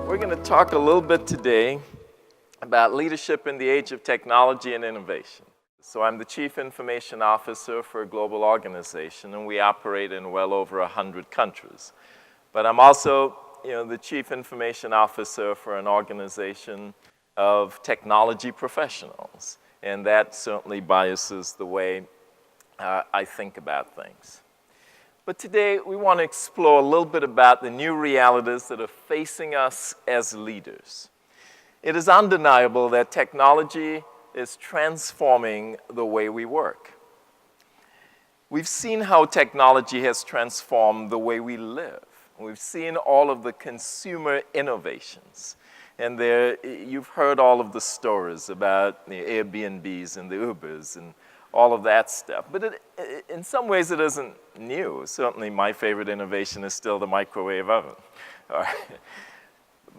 We're going to talk a little bit today about leadership in the age of technology and innovation. So I'm the Chief Information Officer for a global organization, and we operate in well over 100 countries. But I'm also, the Chief Information Officer for an organization of technology professionals, and that certainly biases the way I think about things. But today, we want to explore a little bit about the new realities that are facing us as leaders. It is undeniable that technology is transforming the way we work. We've seen how technology has transformed the way we live. We've seen all of the consumer innovations. And you've heard all of the stories about the Airbnbs and the Ubers and all of that stuff. But in some ways, it isn't new. Certainly, my favorite innovation is still the microwave oven. All right.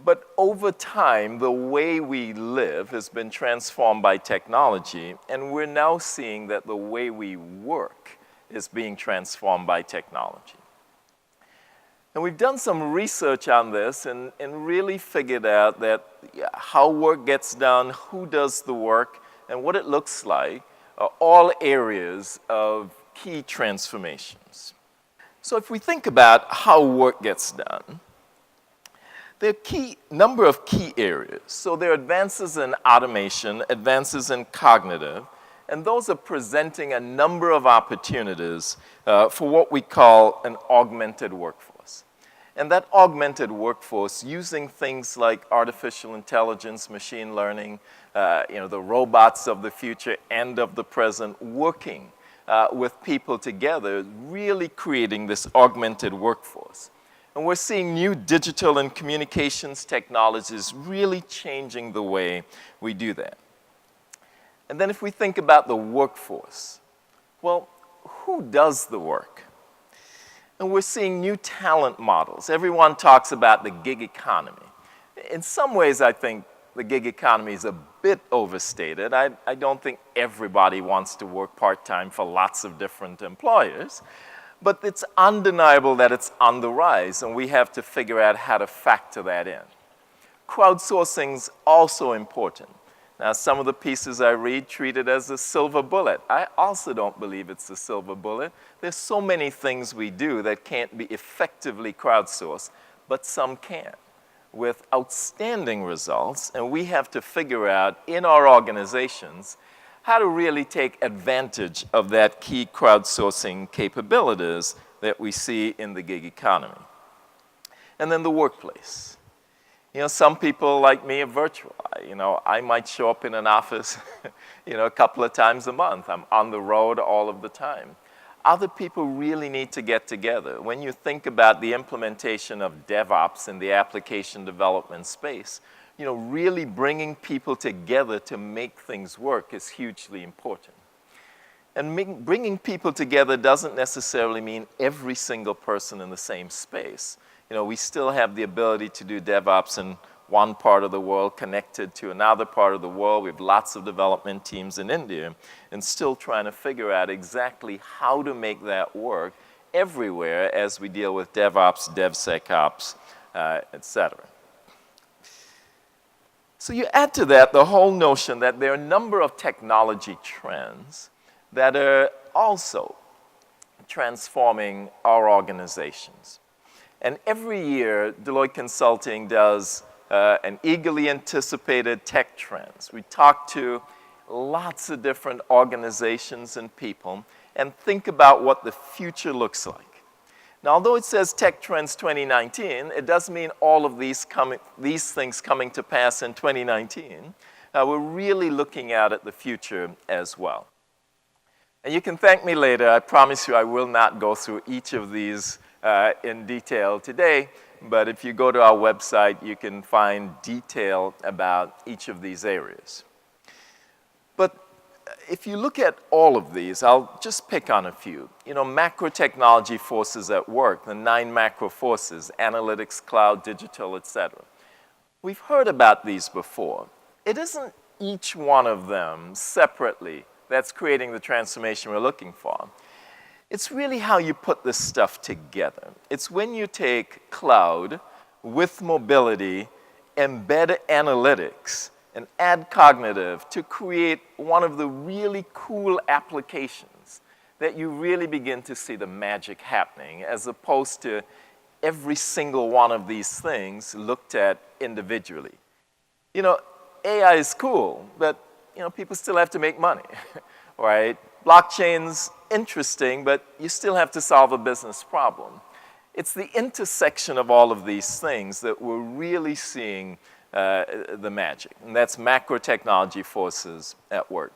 But over time, the way we live has been transformed by technology, and we're now seeing that the way we work is being transformed by technology. And we've done some research on this and really figured out that how work gets done, who does the work, and what it looks like are all areas of key transformations. So if we think about how work gets done, there are a number of key areas. So there are advances in automation, advances in cognitive, and those are presenting a number of opportunities for what we call an augmented workforce. And that augmented workforce, using things like artificial intelligence, machine learning, the robots of the future and of the present, working with people together, really creating this augmented workforce. And we're seeing new digital and communications technologies really changing the way we do that. And then if we think about the workforce, well, who does the work? And we're seeing new talent models. Everyone talks about the gig economy. In some ways, I think the gig economy is a bit overstated. I don't think everybody wants to work part-time for lots of different employers. But it's undeniable that it's on the rise, and we have to figure out how to factor that in. Crowdsourcing's also important. Now, some of the pieces I read treat it as a silver bullet. I also don't believe it's a silver bullet. There's so many things we do that can't be effectively crowdsourced, but some can, with outstanding results, and we have to figure out in our organizations how to really take advantage of that key crowdsourcing capabilities that we see in the gig economy. And then the workplace. Some people like me are virtual. I might show up in an office, a couple of times a month. I'm on the road all of the time. Other people really need to get together. When you think about the implementation of DevOps in the application development space, really bringing people together to make things work is hugely important. And bringing people together doesn't necessarily mean every single person in the same space. We still have the ability to do DevOps in one part of the world connected to another part of the world. We have lots of development teams in India and still trying to figure out exactly how to make that work everywhere as we deal with DevOps, DevSecOps, et cetera. So you add to that the whole notion that there are a number of technology trends that are also transforming our organizations. And every year, Deloitte Consulting does an eagerly anticipated tech trends. We talk to lots of different organizations and people and think about what the future looks like. Now, although it says Tech Trends 2019, it doesn't mean all of these things coming to pass in 2019. We're really looking out at the future as well. And you can thank me later. I promise you I will not go through each of these in detail today. But if you go to our website, you can find detail about each of these areas. But if you look at all of these, I'll just pick on a few. Macro technology forces at work, the 9 macro forces, analytics, cloud, digital, et cetera. We've heard about these before. It isn't each one of them separately that's creating the transformation we're looking for. It's really how you put this stuff together. It's when you take cloud with mobility, embed analytics, and add cognitive to create one of the really cool applications that you really begin to see the magic happening, as opposed to every single one of these things looked at individually. You know, AI is cool, but people still have to make money, right? Blockchain's interesting, but you still have to solve a business problem. It's the intersection of all of these things that we're really seeing the magic, and that's macro technology forces at work.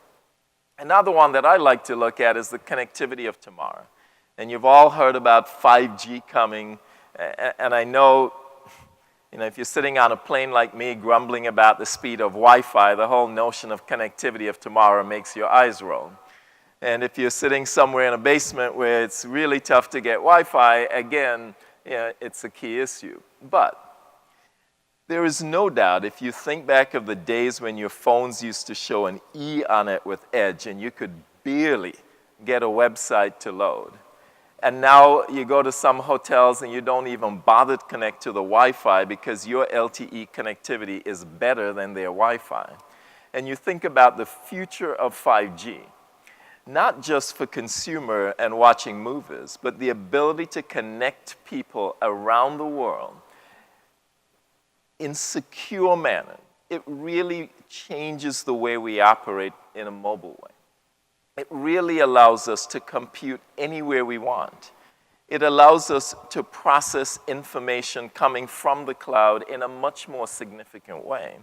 Another one that I like to look at is the connectivity of tomorrow. And you've all heard about 5G coming, and I know, if you're sitting on a plane like me grumbling about the speed of Wi-Fi, the whole notion of connectivity of tomorrow makes your eyes roll. And if you're sitting somewhere in a basement where it's really tough to get Wi-Fi, again, it's a key issue. But there is no doubt, if you think back of the days when your phones used to show an E on it with Edge and you could barely get a website to load. And now you go to some hotels and you don't even bother to connect to the Wi-Fi because your LTE connectivity is better than their Wi-Fi. And you think about the future of 5G, not just for consumer and watching movies, but the ability to connect people around the world in secure manner. It really changes the way we operate in a mobile way. It really allows us to compute anywhere we want. It allows us to process information coming from the cloud in a much more significant way.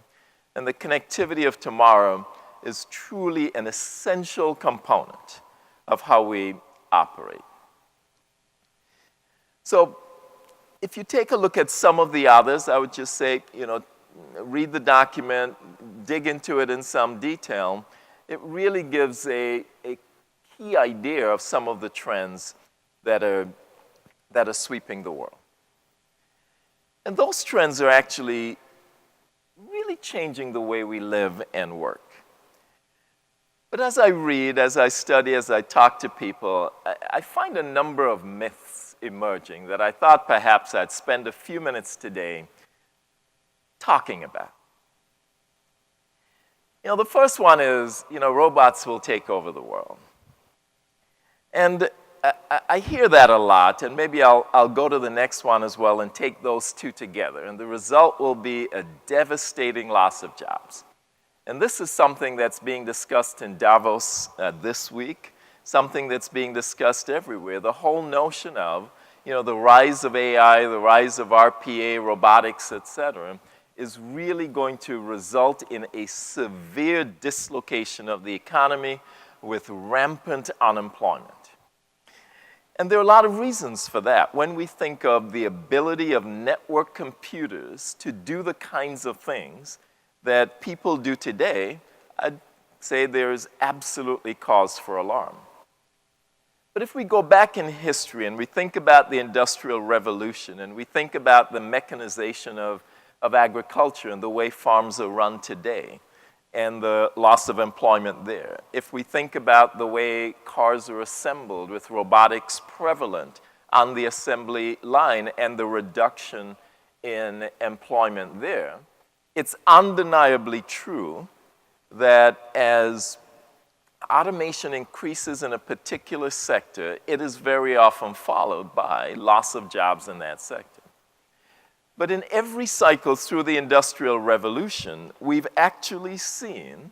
And the connectivity of tomorrow is truly an essential component of how we operate. So if you take a look at some of the others, I would just say, read the document, dig into it in some detail. It really gives a key idea of some of the trends that are sweeping the world. And those trends are actually really changing the way we live and work. But as I read, as I study, as I talk to people, I find a number of myths emerging that I thought perhaps I'd spend a few minutes today talking about. The first one is, robots will take over the world. And I hear that a lot, and maybe I'll go to the next one as well and take those two together. And the result will be a devastating loss of jobs. And this is something that's being discussed in Davos this week, something that's being discussed everywhere. The whole notion of, the rise of AI, the rise of RPA, robotics, etc., is really going to result in a severe dislocation of the economy with rampant unemployment. And there are a lot of reasons for that. When we think of the ability of network computers to do the kinds of things that people do today, I'd say there is absolutely cause for alarm. But if we go back in history and we think about the Industrial Revolution and we think about the mechanization of agriculture and the way farms are run today and the loss of employment there, if we think about the way cars are assembled with robotics prevalent on the assembly line and the reduction in employment there, it's undeniably true that as automation increases in a particular sector, it is very often followed by loss of jobs in that sector. But in every cycle through the Industrial Revolution, we've actually seen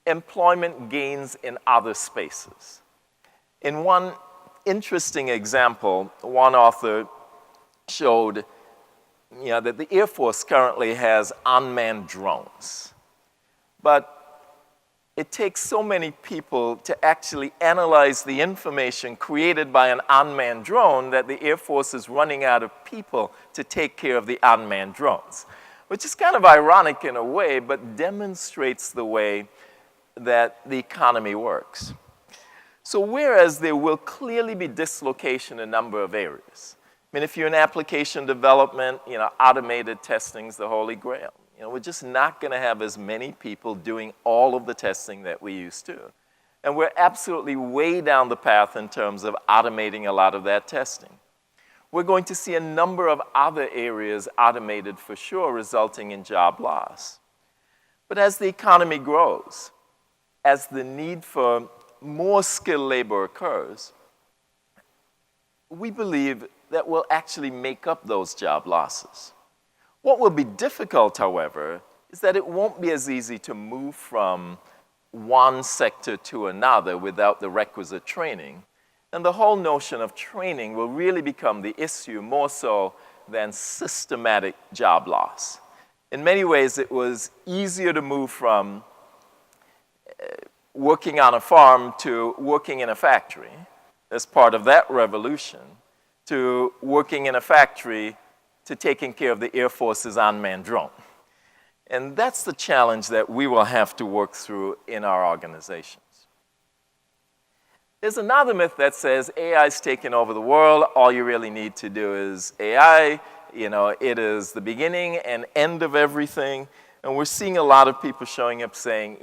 employment gains in other spaces. In one interesting example, one author showed that the Air Force currently has unmanned drones. But it takes so many people to actually analyze the information created by an unmanned drone that the Air Force is running out of people to take care of the unmanned drones, which is kind of ironic in a way, but demonstrates the way that the economy works. So whereas there will clearly be dislocation in a number of areas, if you're in application development, automated testing is the holy grail. We're just not going to have as many people doing all of the testing that we used to. And we're absolutely way down the path in terms of automating a lot of that testing. We're going to see a number of other areas automated for sure, resulting in job loss. But as the economy grows, as the need for more skilled labor occurs, we believe that we'll actually make up those job losses. What will be difficult, however, is that it won't be as easy to move from one sector to another without the requisite training. And the whole notion of training will really become the issue more so than systematic job loss. In many ways, it was easier to move from working on a farm to working in a factory as part of that revolution, to working in a factory to taking care of the Air Force's unmanned drone. And that's the challenge that we will have to work through in our organizations. There's another myth that says AI's taking over the world. All you really need to do is AI. It is the beginning and end of everything. And we're seeing a lot of people showing up saying,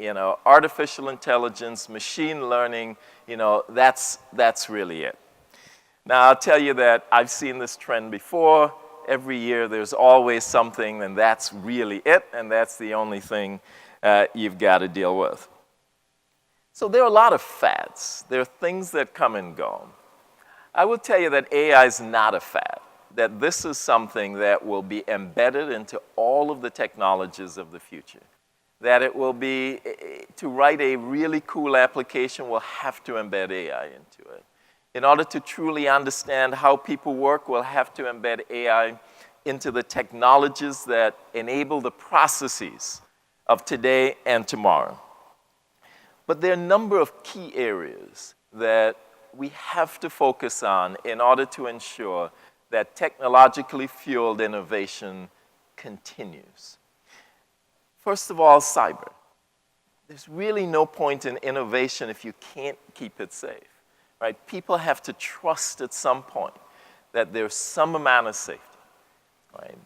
artificial intelligence, machine learning, that's really it. Now, I'll tell you that I've seen this trend before. Every year there's always something, and that's really it, and that's the only thing you've got to deal with. So there are a lot of fads. There are things that come and go. I will tell you that AI is not a fad, that this is something that will be embedded into all of the technologies of the future, that it will be, to write a really cool application, we'll have to embed AI into it. In order to truly understand how people work, we'll have to embed AI into the technologies that enable the processes of today and tomorrow. But there are a number of key areas that we have to focus on in order to ensure that technologically fueled innovation continues. First of all, cyber. There's really no point in innovation if you can't keep it safe. Right? People have to trust at some point that there's some amount of safety. Right?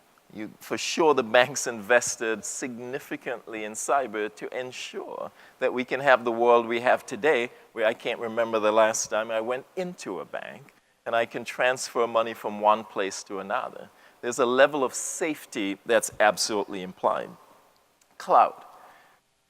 For sure, the banks invested significantly in cyber to ensure that we can have the world we have today, where I can't remember the last time I went into a bank, and I can transfer money from one place to another. There's a level of safety that's absolutely implied. Cloud.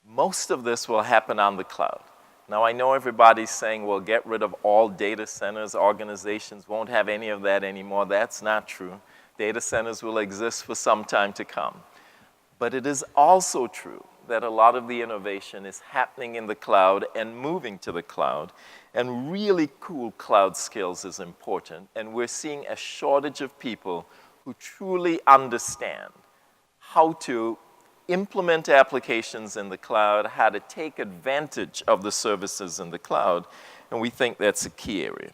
Most of this will happen on the cloud. Now, I know everybody's saying, well, get rid of all data centers. Organizations won't have any of that anymore. That's not true. Data centers will exist for some time to come. But it is also true that a lot of the innovation is happening in the cloud and moving to the cloud. And really cool cloud skills is important. And we're seeing a shortage of people who truly understand how to implement applications in the cloud, how to take advantage of the services in the cloud, and we think that's a key area.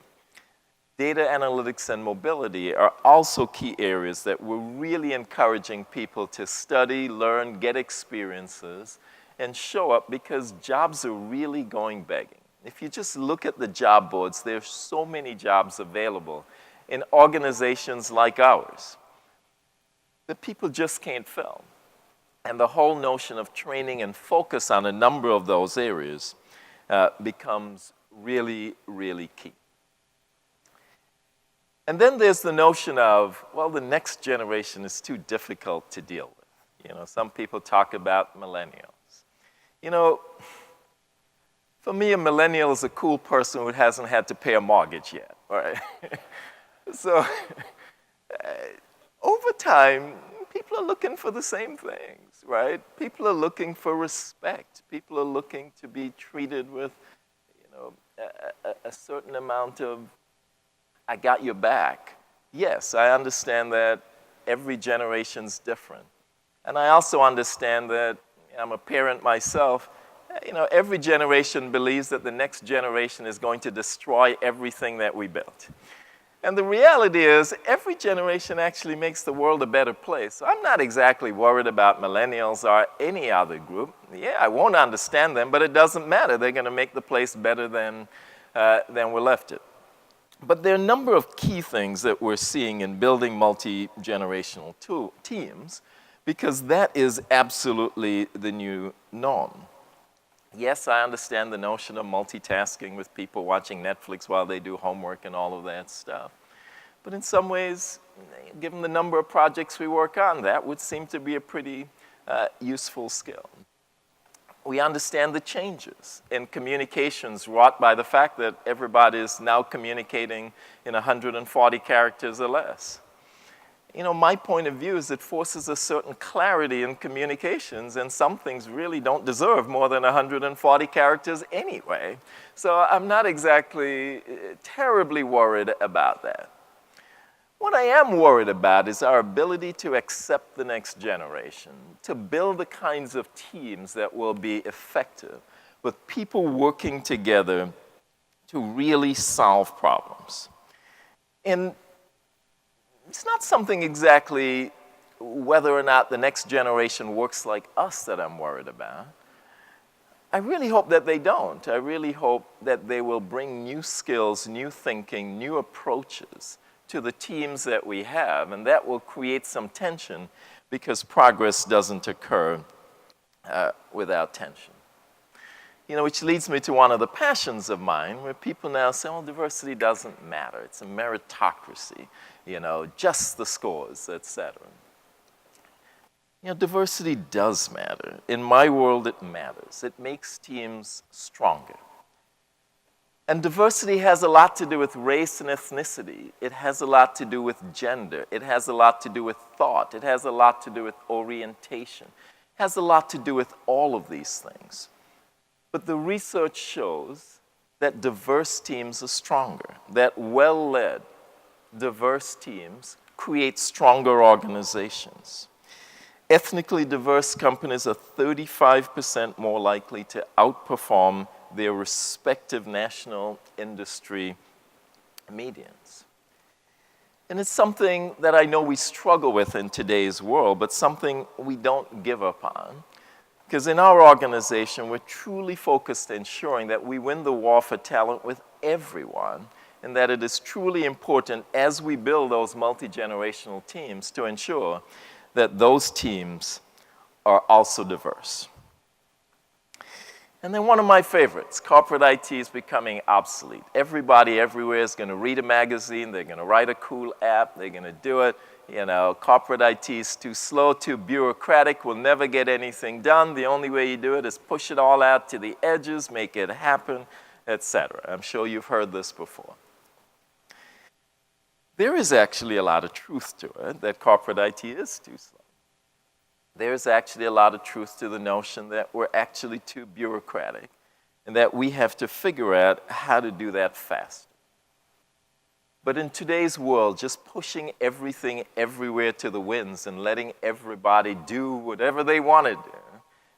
Data analytics and mobility are also key areas that we're really encouraging people to study, learn, get experiences, and show up, because jobs are really going begging. If you just look at the job boards, there's so many jobs available in organizations like ours that people just can't fill. And the whole notion of training and focus on a number of those areas becomes really, really key. And then there's the notion of, well, the next generation is too difficult to deal with. Some people talk about millennials. For me, a millennial is a cool person who hasn't had to pay a mortgage yet, right? So over time, people are looking for the same things, right? People are looking for respect. People are looking to be treated with, a certain amount of, I got your back. Yes, I understand that every generation's different. And I also understand that, I'm a parent myself, every generation believes that the next generation is going to destroy everything that we built. And the reality is, every generation actually makes the world a better place. So I'm not exactly worried about millennials or any other group. Yeah, I won't understand them, but it doesn't matter. They're going to make the place better than we left it. But there are a number of key things that we're seeing in building multi-generational teams, because that is absolutely the new norm. Yes, I understand the notion of multitasking with people watching Netflix while they do homework and all of that stuff. But in some ways, given the number of projects we work on, that would seem to be a pretty useful skill. We understand the changes in communications wrought by the fact that everybody is now communicating in 140 characters or less. You know, my point of view is it forces a certain clarity in communications, and some things really don't deserve more than 140 characters anyway. So I'm not exactly terribly worried about that. What I am worried about is our ability to accept the next generation, to build the kinds of teams that will be effective, with people working together to really solve problems. And it's not something exactly whether or not the next generation works like us that I'm worried about. I really hope that they don't. I really hope that they will bring new skills, new thinking, new approaches to the teams that we have, and that will create some tension because progress doesn't occur without tension. You know, which leads me to one of the passions of mine, where people now say, well, diversity doesn't matter. It's a meritocracy, you know, just the scores, etc. You know, diversity does matter. In my world, it matters. It makes teams stronger. And diversity has a lot to do with race and ethnicity. It has a lot to do with gender. It has a lot to do with thought. It has a lot to do with orientation. It has a lot to do with all of these things. But the research shows that diverse teams are stronger, that well-led, diverse teams create stronger organizations. Ethnically diverse companies are 35% more likely to outperform their respective national industry medians. And it's something that I know we struggle with in today's world, but something we don't give up on. Because in our organization, we're truly focused on ensuring that we win the war for talent with everyone, and that it is truly important as we build those multi-generational teams to ensure that those teams are also diverse. And then one of my favorites, corporate IT is becoming obsolete. Everybody everywhere is going to read a magazine, they're going to write a cool app, they're going to do it. You know, corporate IT is too slow, too bureaucratic, will never get anything done. The only way you do it is push it all out to the edges, make it happen, etc. I'm sure you've heard this before. There is actually a lot of truth to it, that corporate IT is too slow. There's actually a lot of truth to the notion that we're actually too bureaucratic and that we have to figure out how to do that faster. But in today's world, just pushing everything everywhere to the winds and letting everybody do whatever they want to do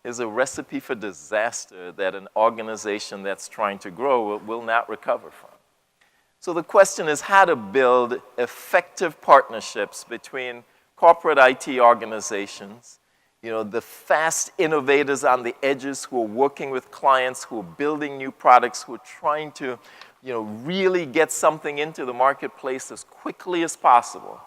is a recipe for disaster that an organization that's trying to grow will not recover from. So the question is how to build effective partnerships between corporate IT organizations, you know, the fast innovators on the edges who are working with clients, who are building new products, who are trying to, you know, really get something into the marketplace as quickly as possible,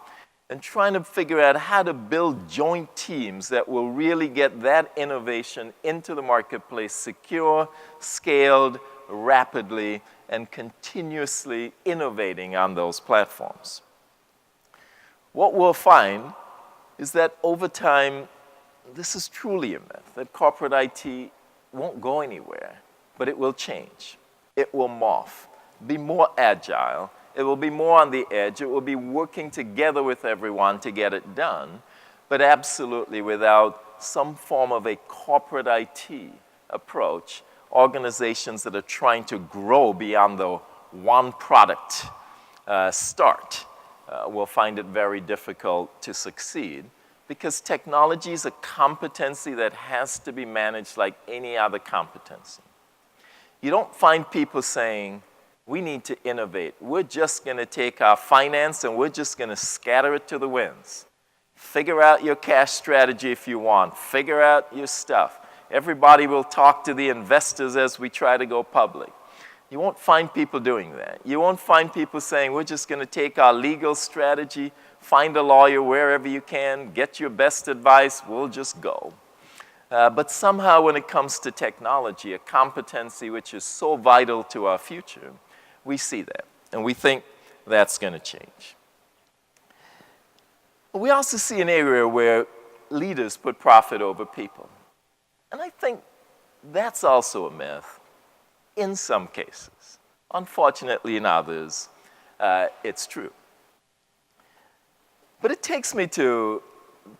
and trying to figure out how to build joint teams that will really get that innovation into the marketplace secure, scaled, rapidly, and continuously innovating on those platforms. What we'll find is that over time, this is truly a myth, that corporate IT won't go anywhere, but it will change. It will morph, be more agile. It will be more on the edge. It will be working together with everyone to get it done, but absolutely without some form of a corporate IT approach, organizations that are trying to grow beyond the one product start will find it very difficult to succeed, because technology is a competency that has to be managed like any other competency. You don't find people saying, we need to innovate. We're just going to take our finance and we're just going to scatter it to the winds. Figure out your cash strategy if you want. Figure out your stuff. Everybody will talk to the investors as we try to go public. You won't find people doing that. You won't find people saying, we're just going to take our legal strategy, find a lawyer wherever you can, get your best advice, we'll just go. But somehow when it comes to technology, a competency which is so vital to our future, we see that. And we think that's going to change. We also see an area where leaders put profit over people. And I think that's also a myth in some cases. Unfortunately, in others, it's true. But it takes me to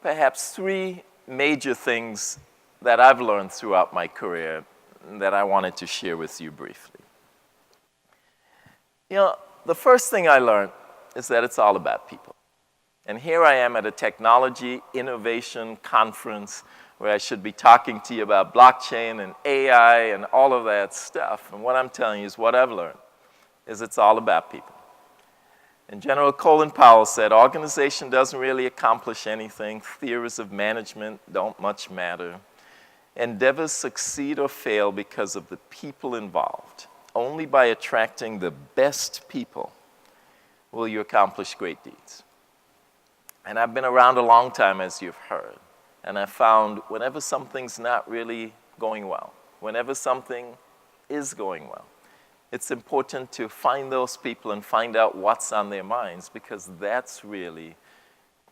perhaps 3 major things that I've learned throughout my career that I wanted to share with you briefly. You know, the first thing I learned is that it's all about people. And here I am at a technology innovation conference where I should be talking to you about blockchain and AI and all of that stuff. And what I'm telling you is what I've learned is it's all about people. And General Colin Powell said, organization doesn't really accomplish anything. Theories of management don't much matter. Endeavors succeed or fail because of the people involved. Only by attracting the best people will you accomplish great deeds. And I've been around a long time, as you've heard. And I found whenever something's not really going well, whenever something is going well, it's important to find those people and find out what's on their minds, because that's really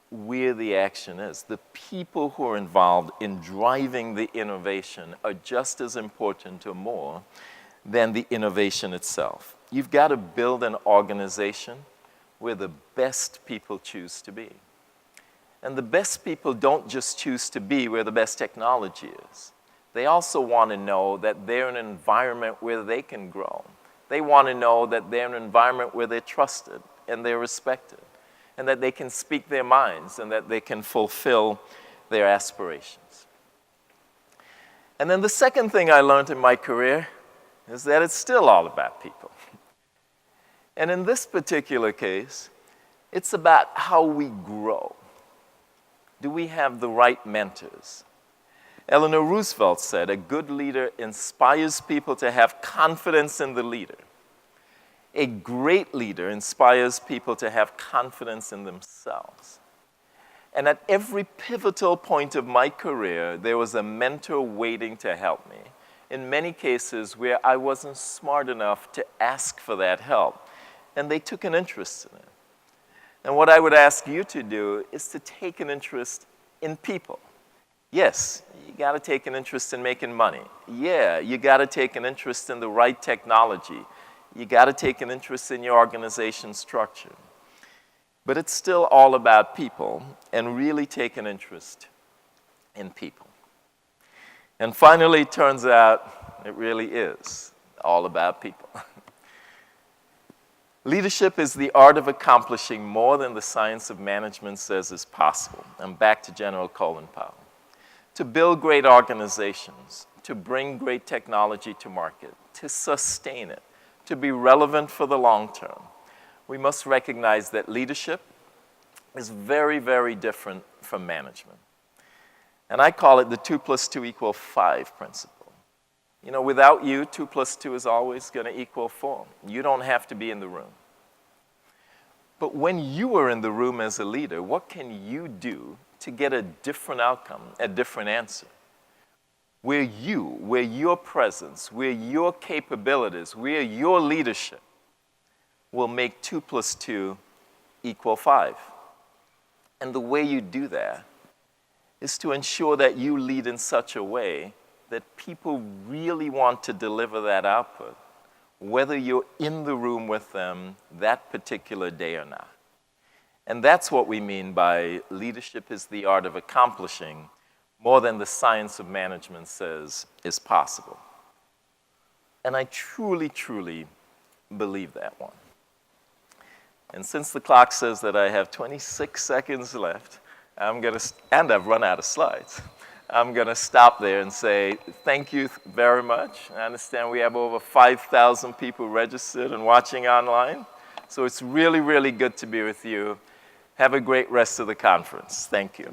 where the action is. The people who are involved in driving the innovation are just as important or more than the innovation itself. You've got to build an organization where the best people choose to be. And the best people don't just choose to be where the best technology is. They also want to know that they're in an environment where they can grow. They want to know that they're in an environment where they're trusted and they're respected, and that they can speak their minds and that they can fulfill their aspirations. And then the second thing I learned in my career is that it's still all about people. And in this particular case, it's about how we grow. Do we have the right mentors? Eleanor Roosevelt said, a good leader inspires people to have confidence in the leader. A great leader inspires people to have confidence in themselves. And at every pivotal point of my career, there was a mentor waiting to help me. In many cases where I wasn't smart enough to ask for that help. And they took an interest in it. And what I would ask you to do is to take an interest in people. Yes, you got to take an interest in making money. Yeah, you got to take an interest in the right technology. You got to take an interest in your organization structure. But it's still all about people, and really take an interest in people. And finally, it turns out it really is all about people. Leadership is the art of accomplishing more than the science of management says is possible. And back to General Colin Powell. To build great organizations, to bring great technology to market, to sustain it, to be relevant for the long term, we must recognize that leadership is very, very different from management. And I call it the 2 + 2 = 5 principle. You know, without you, 2 + 2 is always going to equal 4. You don't have to be in the room. But when you are in the room as a leader, what can you do to get a different outcome, a different answer? Where your presence, where your capabilities, where your leadership will make 2 + 2 = 5. And the way you do that is to ensure that you lead in such a way that people really want to deliver that output, whether you're in the room with them that particular day or not. And that's what we mean by leadership is the art of accomplishing more than the science of management says is possible. And I truly, truly believe that one. And since the clock says that I have 26 seconds left, and I've run out of slides, I'm going to stop there and say thank you very much. I understand we have over 5,000 people registered and watching online. So it's really, really good to be with you. Have a great rest of the conference. Thank you.